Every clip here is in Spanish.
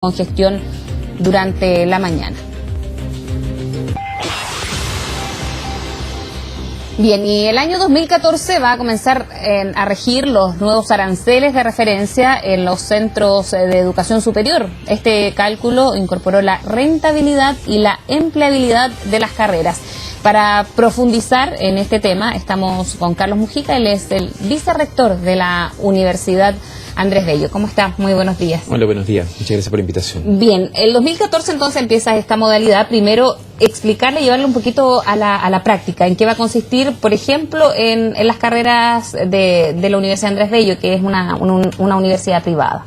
congestión durante la mañana. Bien, y el año 2014 va a comenzar a regir los nuevos aranceles de referencia en los centros de educación superior. Este cálculo incorporó la rentabilidad y la empleabilidad de las carreras. Para profundizar en este tema estamos con Carlos Mujica, él es el vicerrector de la Universidad Andrés Bello. ¿Cómo está? Muy buenos días. Hola, buenos días. Muchas gracias por la invitación. Bien, el 2014 entonces empieza esta modalidad. Primero, explicarle, llevarle un poquito a la práctica. ¿En qué va a consistir, por ejemplo, en las carreras de la Universidad Andrés Bello, que es una universidad privada?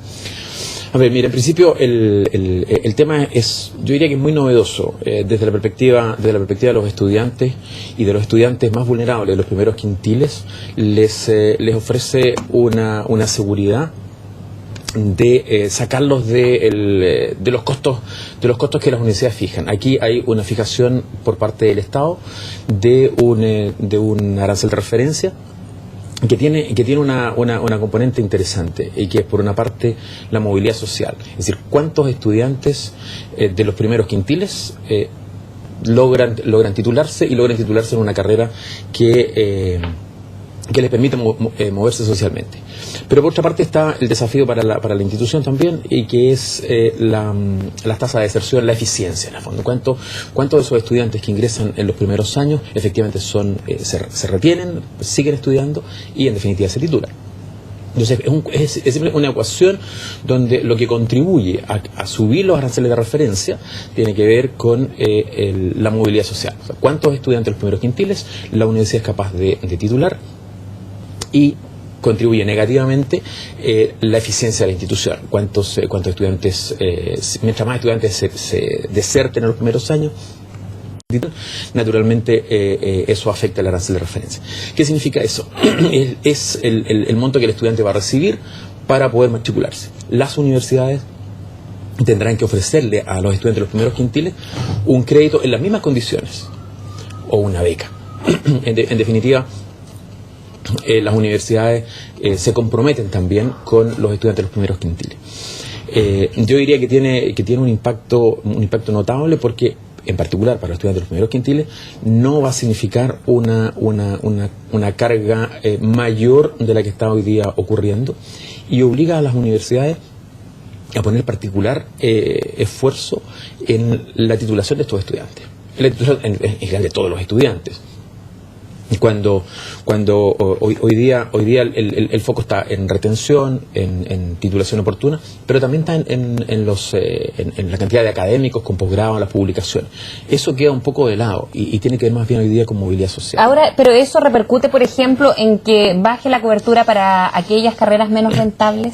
A ver, mira, en principio el tema es, yo diría que es muy novedoso desde la perspectiva de los estudiantes y de los estudiantes más vulnerables, de los primeros quintiles, les ofrece una seguridad de sacarlos de los costos que las universidades fijan. Aquí hay una fijación por parte del Estado de un arancel de referencia que tiene una componente interesante y que es, por una parte, la movilidad social. Es decir, cuántos estudiantes de los primeros quintiles logran titularse en una carrera que les permite moverse socialmente. Pero por otra parte está el desafío para la institución también, y que es la tasa de deserción, la eficiencia en el fondo. ¿Cuántos de esos estudiantes que ingresan en los primeros años efectivamente se retienen, siguen estudiando y en definitiva se titulan? Entonces es siempre una ecuación donde lo que contribuye a subir los aranceles de referencia tiene que ver con la movilidad social. O sea, ¿cuántos estudiantes de los primeros quintiles la universidad es capaz de titular? Y contribuye negativamente la eficiencia de la institución. ¿Cuántos estudiantes, mientras más estudiantes se deserten en los primeros años, naturalmente eso afecta el arancel de referencia? ¿Qué significa eso? Es el monto que el estudiante va a recibir para poder matricularse. Las universidades tendrán que ofrecerle a los estudiantes de los primeros quintiles un crédito en las mismas condiciones o una beca. En definitiva, las universidades se comprometen también con los estudiantes de los primeros quintiles. Yo diría que tiene un impacto notable, porque en particular para los estudiantes de los primeros quintiles no va a significar una carga mayor de la que está hoy día ocurriendo, y obliga a las universidades a poner particular esfuerzo en la titulación de estos estudiantes, en la titulación en general de todos los estudiantes. Cuando hoy día el foco está en retención, en titulación oportuna, pero también está en la cantidad de académicos con posgrado en las publicaciones. Eso queda un poco de lado y tiene que ver más bien hoy día con movilidad social. Ahora, pero eso repercute, por ejemplo, en que baje la cobertura para aquellas carreras menos rentables.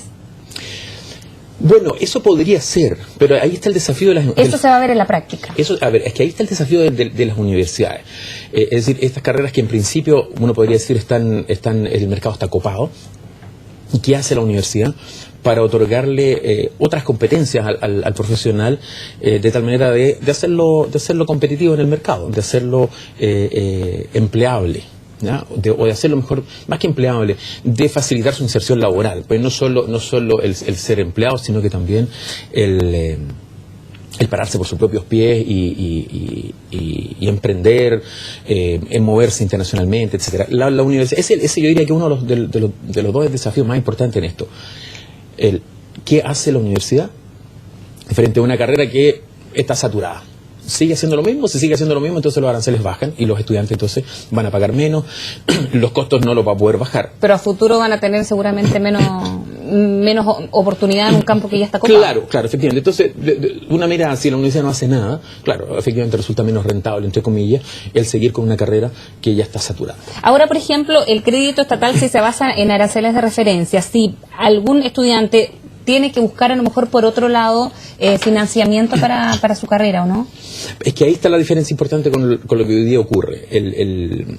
Bueno, eso podría ser, pero ahí está el desafío de las... Eso se va a ver en la práctica. Eso, a ver, es que ahí está el desafío de las universidades. Es decir, estas carreras que en principio uno podría decir el mercado está copado. ¿Y qué hace la universidad para otorgarle otras competencias al profesional, de tal manera de hacerlo competitivo en el mercado, de hacerlo empleable? ¿Ya? O de hacerlo mejor, más que empleable, de facilitar su inserción laboral, pues no solo el ser empleado, sino que también el pararse por sus propios pies y emprender, en moverse internacionalmente, etcétera. La universidad, ese yo diría que uno de los dos desafíos más importantes en esto. ¿Qué hace la universidad frente a una carrera que está saturada? ¿Sigue haciendo lo mismo? Si sigue haciendo lo mismo, entonces los aranceles bajan y los estudiantes entonces van a pagar menos, los costos no los va a poder bajar. Pero a futuro van a tener seguramente menos oportunidad en un campo que ya está copado. Claro, efectivamente. Entonces, una mirada, si la universidad no hace nada, claro, efectivamente resulta menos rentable, entre comillas, el seguir con una carrera que ya está saturada. Ahora, por ejemplo, el crédito estatal, si se basa en aranceles de referencia, si algún estudiante tiene que buscar a lo mejor por otro lado financiamiento para su carrera, ¿o no? Es que ahí está la diferencia importante con lo que hoy día ocurre.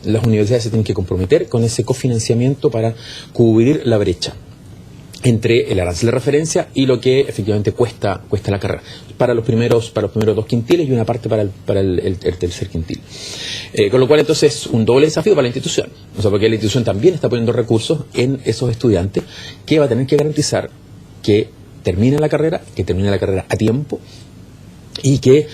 Las universidades se tienen que comprometer con ese cofinanciamiento para cubrir la brecha entre el arancel de referencia y lo que efectivamente cuesta la carrera, para los primeros dos quintiles y una parte para el tercer quintil. Con lo cual entonces es un doble desafío para la institución, o sea, porque la institución también está poniendo recursos en esos estudiantes que va a tener que garantizar que terminen la carrera, que terminen la carrera a tiempo y que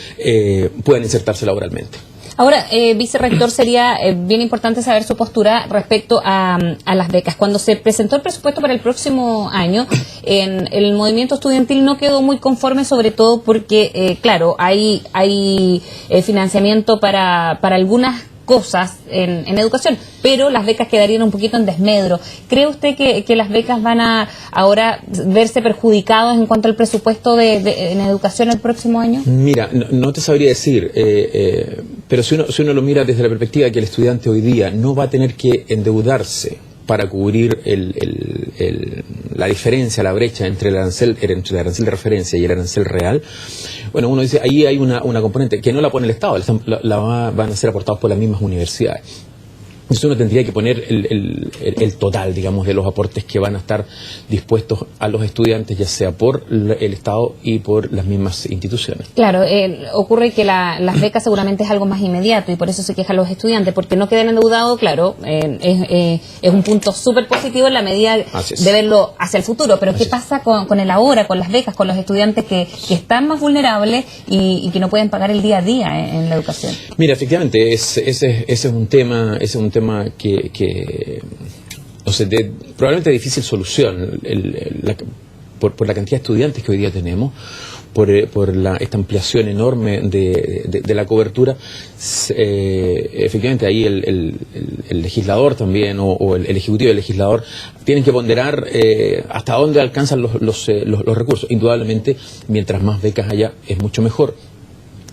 puedan insertarse laboralmente. Ahora, vicerrector, sería bien importante saber su postura respecto a las becas. Cuando se presentó el presupuesto para el próximo año, el movimiento estudiantil no quedó muy conforme, sobre todo porque, claro, hay financiamiento para algunas cosas en educación, pero las becas quedarían un poquito en desmedro. ¿Cree usted que las becas van a ahora verse perjudicados en cuanto al presupuesto en educación el próximo año? Mira, no te sabría decir, pero si uno lo mira desde la perspectiva de que el estudiante hoy día no va a tener que endeudarse para cubrir la diferencia, la brecha entre el arancel de referencia y el arancel real, bueno, uno dice, ahí hay una componente que no la pone el Estado, van a ser aportados por las mismas universidades. Entonces uno tendría que poner el total, digamos, de los aportes que van a estar dispuestos a los estudiantes, ya sea por el Estado y por las mismas instituciones. Claro, ocurre que las becas seguramente es algo más inmediato y por eso se quejan los estudiantes, porque no quedan endeudados, claro, es un punto súper positivo en la medida de verlo hacia el futuro, pero ¿qué pasa con el ahora, con las becas, con los estudiantes que están más vulnerables y que no pueden pagar el día a día en la educación? Mira, efectivamente, ese es un tema que no sé, probablemente de difícil solución por la cantidad de estudiantes que hoy día tenemos, por esta ampliación enorme de la cobertura. Efectivamente ahí el legislador también o el ejecutivo y el legislador tienen que ponderar hasta dónde alcanzan los recursos. Indudablemente, mientras más becas haya, es mucho mejor.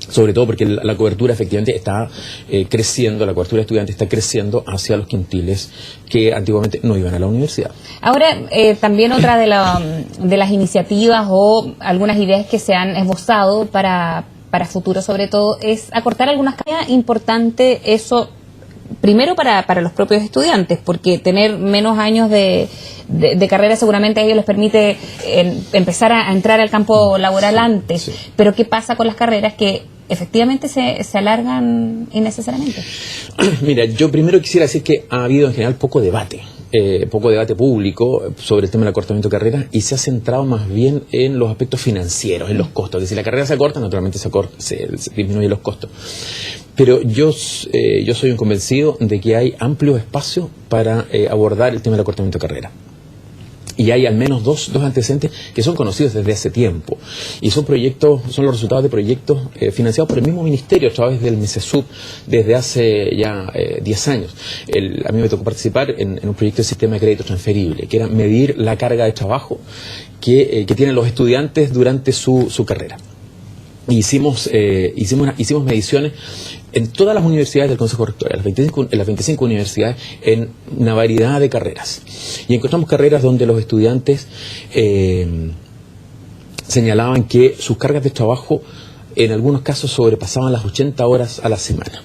Sobre todo porque la cobertura efectivamente está creciendo, la cobertura de estudiantes está creciendo hacia los quintiles que antiguamente no iban a la universidad. Ahora, también otra de las iniciativas o algunas ideas que se han esbozado para futuro, sobre todo, es acortar algunas carreras. Importante eso, primero para los propios estudiantes, porque tener menos años de carrera seguramente a ellos les permite empezar a entrar al campo laboral antes. Sí. Pero ¿qué pasa con las carreras que efectivamente se alargan innecesariamente? Mira, yo primero quisiera decir que ha habido en general poco debate público sobre el tema del acortamiento de carreras y se ha centrado más bien en los aspectos financieros, en los costos. Que si la carrera se acorta, naturalmente se disminuyen los costos. Pero yo soy un convencido de que hay amplio espacio para abordar el tema del acortamiento de carrera. Y hay al menos dos antecedentes que son conocidos desde hace tiempo. Y son los resultados de proyectos financiados por el mismo ministerio a través del MISESUB desde hace ya 10 años. A mí me tocó participar en un proyecto de sistema de crédito transferible, que era medir la carga de trabajo que tienen los estudiantes durante su carrera. Hicimos mediciones en todas las universidades del Consejo Rector, en las 25 universidades, en una variedad de carreras. Y encontramos carreras donde los estudiantes señalaban que sus cargas de trabajo en algunos casos sobrepasaban las 80 horas a la semana.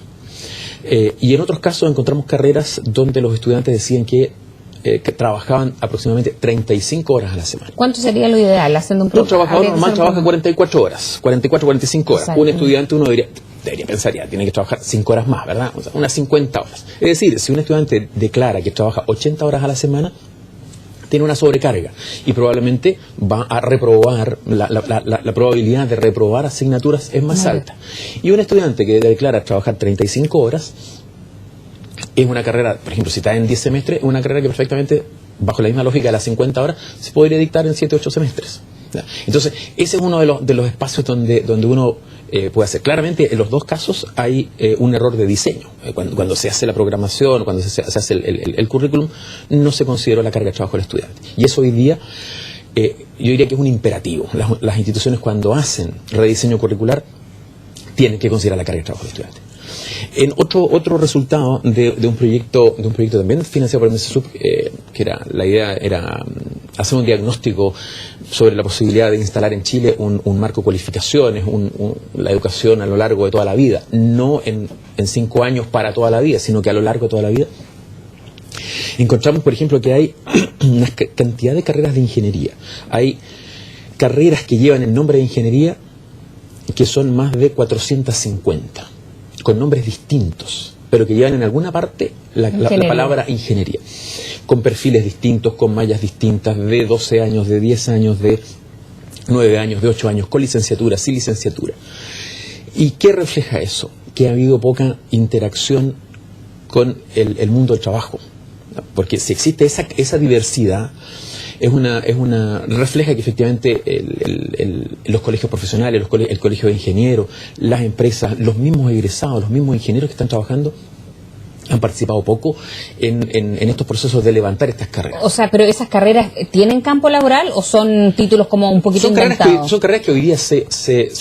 Y en otros casos encontramos carreras donde los estudiantes decían que trabajaban aproximadamente 35 horas a la semana. ¿Cuánto sería lo ideal? Haciendo un trabajador normal trabaja 44 horas, 45 horas. Exacto. Un estudiante, uno debería pensar, ya, tiene que trabajar 5 horas más, ¿verdad? O sea, unas 50 horas. Es decir, si un estudiante declara que trabaja 80 horas a la semana, tiene una sobrecarga y probablemente va a reprobar, la probabilidad de reprobar asignaturas es más alta. Y un estudiante que declara trabajar 35 horas, es una carrera, por ejemplo, si está en 10 semestres, es una carrera que perfectamente, bajo la misma lógica de las 50 horas, se podría dictar en 7 o 8 semestres. Entonces, ese es uno de los espacios donde uno puede hacer. Claramente, en los dos casos hay un error de diseño. Cuando se hace la programación, cuando se hace el currículum, no se consideró la carga de trabajo del estudiante. Y eso hoy día, yo diría que es un imperativo. Las instituciones, cuando hacen rediseño curricular, tienen que considerar la carga de trabajo del estudiante. En otro resultado de un proyecto también financiado por el MISESUB, la idea era hacer un diagnóstico sobre la posibilidad de instalar en Chile un marco de cualificaciones, la educación a lo largo de toda la vida, no en 5 años para toda la vida, sino que a lo largo de toda la vida. Encontramos, por ejemplo, que hay una cantidad de carreras de ingeniería. Hay carreras que llevan el nombre de ingeniería que son más de 450. Con nombres distintos, pero que llevan en alguna parte la palabra ingeniería, con perfiles distintos, con mallas distintas, de 12 años, de 10 años, de 9 años, de 8 años, con licenciatura, sin licenciatura. ¿Y qué refleja eso? Que ha habido poca interacción con el mundo del trabajo. Porque si existe esa diversidad, refleja que efectivamente los colegios profesionales, el colegio de ingenieros, las empresas, los mismos egresados, los mismos ingenieros que están trabajando, han participado poco en estos procesos de levantar estas carreras. O sea, pero ¿esas carreras tienen campo laboral o son títulos como un poquito inventados? Son carreras que hoy día se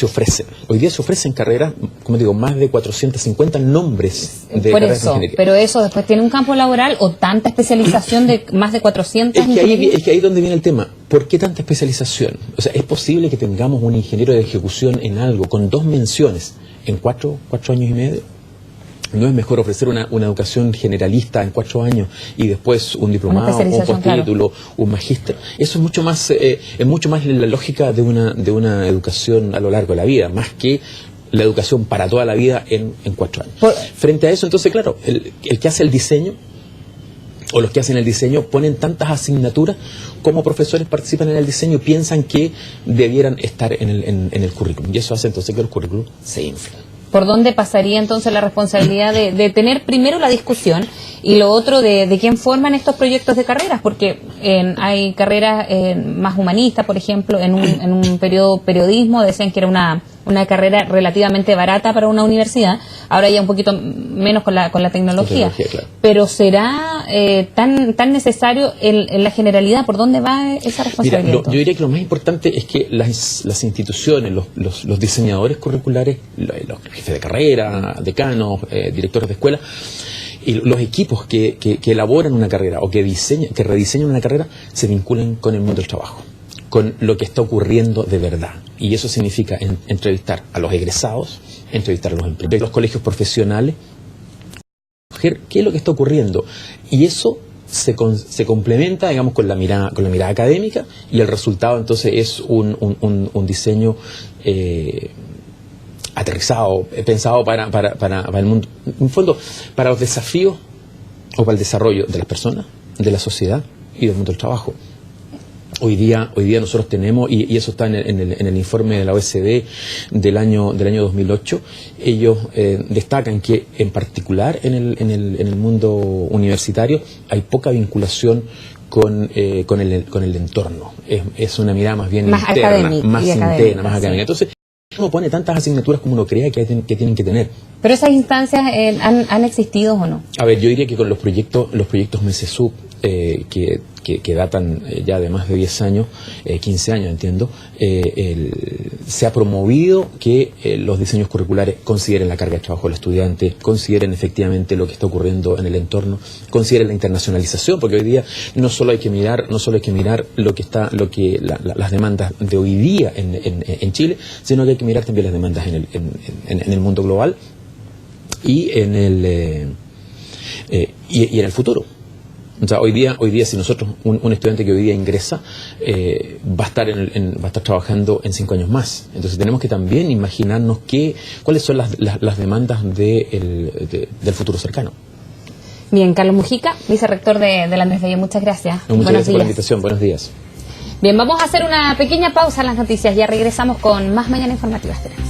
ofrecen. Hoy día se ofrecen carreras, como digo, más de 450 nombres de por carreras eso, de ingeniería. Pero eso después tiene un campo laboral o tanta especialización de más de 400 es que ahí es donde viene el tema. ¿Por qué tanta especialización? O sea, es posible que tengamos un ingeniero de ejecución en algo con 2 menciones en 4 años y medio. ¿No es mejor ofrecer una educación generalista en 4 años y después un diplomado, un postítulo, claro, un magíster? Eso es mucho más la lógica de una educación a lo largo de la vida, más que la educación para toda la vida en 4 años. Frente a eso, entonces, claro, el que hace el diseño, o los que hacen el diseño, ponen tantas asignaturas como profesores participan en el diseño, piensan que debieran estar en el currículum. Y eso hace entonces que el currículum se infle. ¿Por dónde pasaría entonces la responsabilidad de tener primero la discusión y lo otro de quién forman estos proyectos de carreras? Porque hay carreras más humanistas, por ejemplo, en un periodo periodismo decían que era una carrera relativamente barata para una universidad, ahora ya un poquito menos con la tecnología, claro. Pero ¿será tan necesario en la generalidad? ¿Por dónde va esa responsabilidad? Mira, yo diría que lo más importante es que las instituciones, los diseñadores curriculares, los jefes de carrera, decanos, directores de escuela, y los equipos que elaboran una carrera o que rediseñan una carrera, se vinculen con el mundo del trabajo, con lo que está ocurriendo de verdad. Y eso significa entrevistar a los egresados, entrevistar a los empleados, los colegios profesionales, qué es lo que está ocurriendo. Y eso se complementa, digamos, con la mirada académica, y el resultado entonces es un diseño aterrizado, pensado para el mundo, en un fondo, para los desafíos o para el desarrollo de las personas, de la sociedad y del mundo del trabajo. Hoy día nosotros tenemos, y eso está en el informe de la OECD del año 2008, ellos destacan que en particular en el mundo universitario hay poca vinculación con el entorno. Es una mirada más bien más interna, académica, más interna, más académica. Sí. Entonces, uno pone tantas asignaturas como uno crea que tienen que tener. ¿Pero esas instancias han existido o no? A ver, yo diría que con los proyectos MESESUB, que datan ya de más de 10 años, 15 años entiendo, se ha promovido que los diseños curriculares consideren la carga de trabajo del estudiante, consideren efectivamente lo que está ocurriendo en el entorno, consideren la internacionalización, porque hoy día no solo hay que mirar las demandas de hoy día en Chile, sino que hay que mirar también las demandas en el mundo global y en el futuro. O sea, hoy día si nosotros, un estudiante que hoy día ingresa, va a estar trabajando en 5 años más. Entonces tenemos que también imaginarnos cuáles son las demandas del futuro cercano. Bien, Carlos Mujica, vicerrector del Andrés Bello, muchas gracias. Muchas gracias por la invitación, buenos días. Bien, vamos a hacer una pequeña pausa en las noticias, ya regresamos con más Mañana Informativa. Esperamos.